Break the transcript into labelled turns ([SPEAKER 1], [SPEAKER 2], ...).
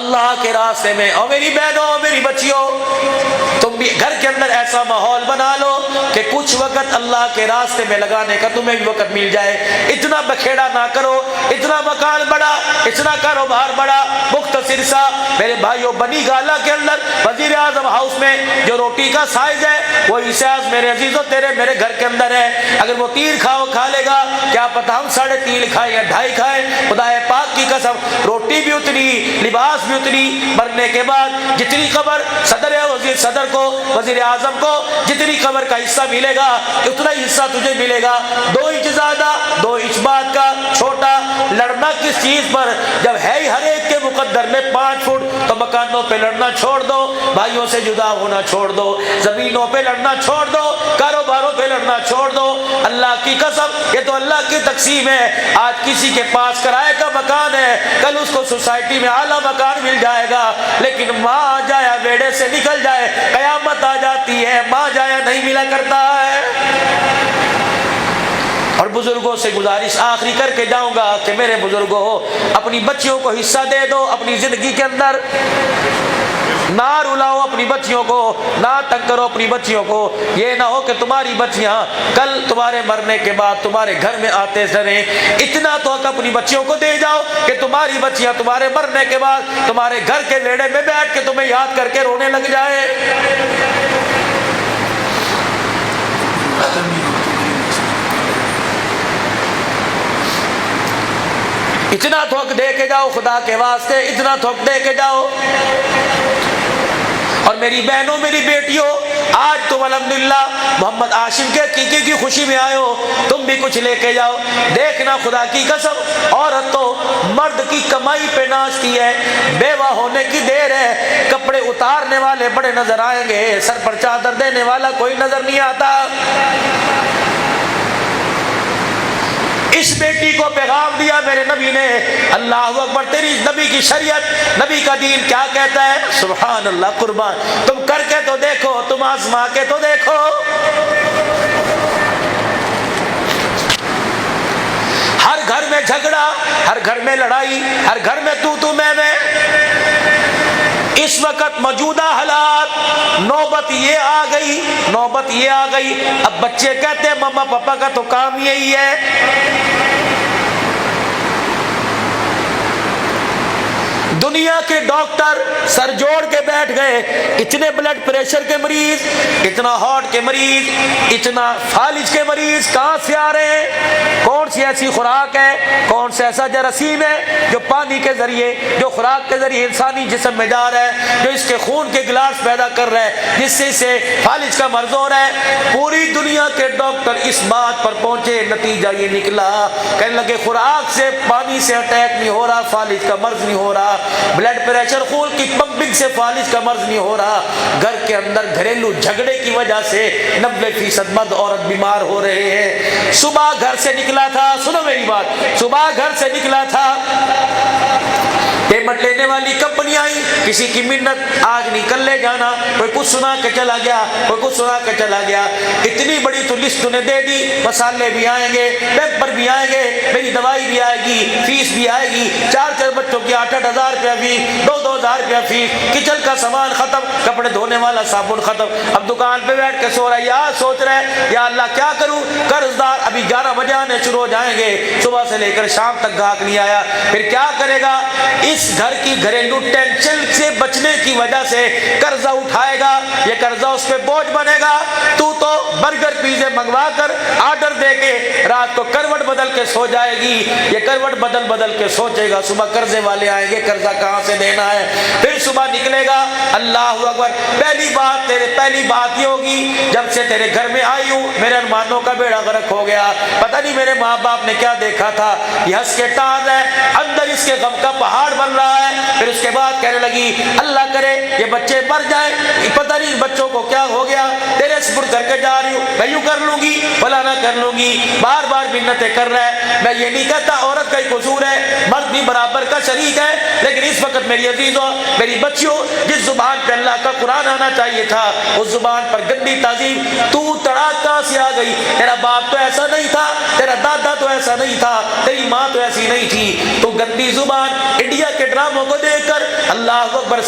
[SPEAKER 1] اللہ کے راستے میں. اور میری بہنوں میری بچیوں تم بھی گھر کے اندر ایسا ماحول بنا لو کہ کچھ وقت اللہ کے راستے میں لگانے کا تمہیں بھی وقت مل جائے. اتنا بکھیڑا نہ کرو, اتنا مکان بڑا, اتنا کاروبار بڑا, مختصر سا. میرے بھائیوں بنی گالا کے اندر وزیر اعظم ہاؤس میں جو روٹی کا سائز ہے وہی سائز میرے عزیزوں تیرے میرے گھر کے اندر ہے. اگر وہ 3 کھا لے گا, کیا پتا ہم 3.5 کھائیں یا 2.5 کھائیں. خدا پاک کی قسم روٹی بھی اتنی, لباس بھی اتنی. مرنے کے بعد جتنی قبر صدر کو, وزیر اعظم کو جتنی قبر کا حصہ ملے گا اتنا ہی حصہ تجھے ملے گا. 2 انچ زیادہ 2 انچ بعد کا چھوٹا. لڑنا کس چیز پر, جب ہے ہی ہر ایک کے مقدر میں 5 فٹ, تو مکانوں پہ لڑنا چھوڑ دو, بھائیوں سے جدا ہونا چھوڑ دو, زمینوں پہ لڑنا چھوڑ دو, کاروباروں پہ لڑنا چھوڑ دو. اللہ کی قسم یہ تو اللہ کی تقسیم ہے. آج کسی کے پاس کرائے کا مکان ہے, کل اس کو سوسائٹی میں اعلیٰ مکان مل جائے گا, لیکن ماں جایا بیڑے سے نکل جائے قیامت آ جاتی ہے, ماں جایا نہیں ملا کرتا ہے. اور بزرگوں سے گزارش آخری کر کے جاؤں گا کہ میرے بزرگوں اپنی بچیوں کو حصہ دے دو اپنی زندگی کے اندر. نہ رلاؤ اپنی بچیوں کو, نہ تنگ کرو اپنی بچیوں کو. یہ نہ ہو کہ تمہاری بچیاں کل تمہارے مرنے کے بعد تمہارے گھر میں آتے رہیں. اتنا تو حق اپنی بچیوں کو دے جاؤ کہ تمہاری بچیاں تمہارے مرنے کے بعد تمہارے گھر کے ویڑے میں بیٹھ کے تمہیں یاد کر کے رونے لگ جائے. اتنا تو حق دے کے جاؤ خدا کے واسطے, اتنا تو حق دے کے جاؤ. اور میری بہنوں میری بیٹیوں, آج تم الحمدللہ محمد عاشم کے عقیقے کی خوشی میں آئے ہو, تم بھی کچھ لے کے جاؤ. دیکھنا خدا کی قسم عورت تو مرد کی کمائی پہ ناچتی ہے. بیوہ ہونے کی دیر ہے, کپڑے اتارنے والے بڑے نظر آئیں گے, سر پر چادر دینے والا کوئی نظر نہیں آتا. اس بیٹی کو پیغام دیا میرے نبی نے, اللہ اکبر, تیری نبی کی شریعت نبی کا دین کیا کہتا ہے. سبحان اللہ, قربان, تم کر کے تو دیکھو, تم آزما کے تو دیکھو. ہر گھر میں جھگڑا, ہر گھر میں لڑائی, ہر گھر میں تو میں. اس وقت موجودہ حالات نوبت یہ آ گئی, اب بچے کہتے ہیں مما پاپا کا تو کام یہی ہے. دنیا کے ڈاکٹر سر جوڑ کے بیٹھ گئے, اتنے بلڈ پریشر کے مریض, اتنا ہارٹ کے مریض, اتنا فالج کے مریض کہاں سے آ رہے ہیں؟ کون سی ایسی خوراک ہے, کون سا ایسا جراثیم ہے جو پانی کے ذریعے, جو خوراک کے ذریعے انسانی جسم میں جا رہا ہے, جو اس کے خون کے گلاس پیدا کر رہا ہے جس سے اسے فالج کا مرض ہو رہا ہے. پوری دنیا کے ڈاکٹر اس بات پر پہنچے, نتیجہ یہ نکلا, کہنے لگے خوراک سے پانی سے اٹیک نہیں ہو رہا, فالج کا مرض نہیں ہو رہا, بلڈ پریشر خون کی پمپنگ سے فالج کا مرض نہیں ہو رہا, گھر کے اندر گھریلو جھگڑے کی وجہ سے 90% مرد عورت بیمار ہو رہے ہیں. صبح گھر سے نکلا تھا, سنو میری بات, صبح گھر سے نکلا تھا, پیمنٹ لینے والی کمپنی آئی, کسی کی منت آج نہیں کل لے جانا, کوئی کچھ سنا کے چلا گیا, کوئی کچھ سنا کے چلا گیا. اتنی بڑی تو لسٹ نے دے دی, مسالے بھی آئیں گے, پیپر بھی آئیں گے, میری دوائی بھی آئے گی, فیس بھی آئے گی, 4 بچوں کی 8-8 ہزار روپیہ فیس, 2-2 ہزار روپیہ فیس, کچن کا سامان ختم, کپڑے دھونے والا صابن ختم. اب دکان پہ بیٹھ کے سو رہا ہے, یا سوچ رہے یا اللہ کیا کروں, قرض دار ابھی 11 بجے آنے شروع ہو جائیں گے, صبح سے لے کر شام تک گاہک نہیں آیا, پھر کیا کرے گا. اس گھر کی گھریلو ٹینشن سے بچنے کی وجہ سے قرضہ اٹھائے گا, یہ قرضہ اس پہ بوجھ بنے گا. تو برگر پیزے منگوا کر آرڈر دے کے رات کو کروٹ بدل کے سو جائے گی, یہ کروٹ بدل کے سوچے گا صبح قرضے والے آئیں گے, قرضہ کہاں سے دینا ہے. پھر صبح نکلے گا, اللہ اکبر, پہلی بات یہ ہوگی جب سے تیرے گھر میں آئی ہوں میرے ارمانوں کا بیڑا غرق ہو گیا, پتہ نہیں میرے ماں باپ نے کیا دیکھا تھا, یہ ہنس کے ٹان ہے, اندر اس کے غم کا پہاڑ بن رہا ہے. پھر اس کے بعد کہنے لگی اللہ کرے یہ بچے مر جائیں, پتہ نہیں بچوں کو کیا ہو گیا, تیرے سپرد کر کے جا رہی ہوں, میں یوں کر لوں گی فلانا کر لوں گی, بار بار منتیں کر رہا ہے. میں یہ نہیں کہتا عورت کا ہی قصور ہے, مرد بھی برابر کا شریک ہے, لیکن اس وقت میری عزیزوں میری بچیوں جس زبان پہ اللہ کا قرآن آنا چاہیے تھا اس زبان پر گندی تعظیم تو تڑاک کہاں سے آ گئی. تیرا باپ تو ایسا نہیں تھا, تیرا دادا تو ایسا نہیں تھا, تیری ماں تو ایسی نہیں تھی. تو گندی زبان انڈیا کے ڈراموں کو دیکھ کر اللہ اکبر.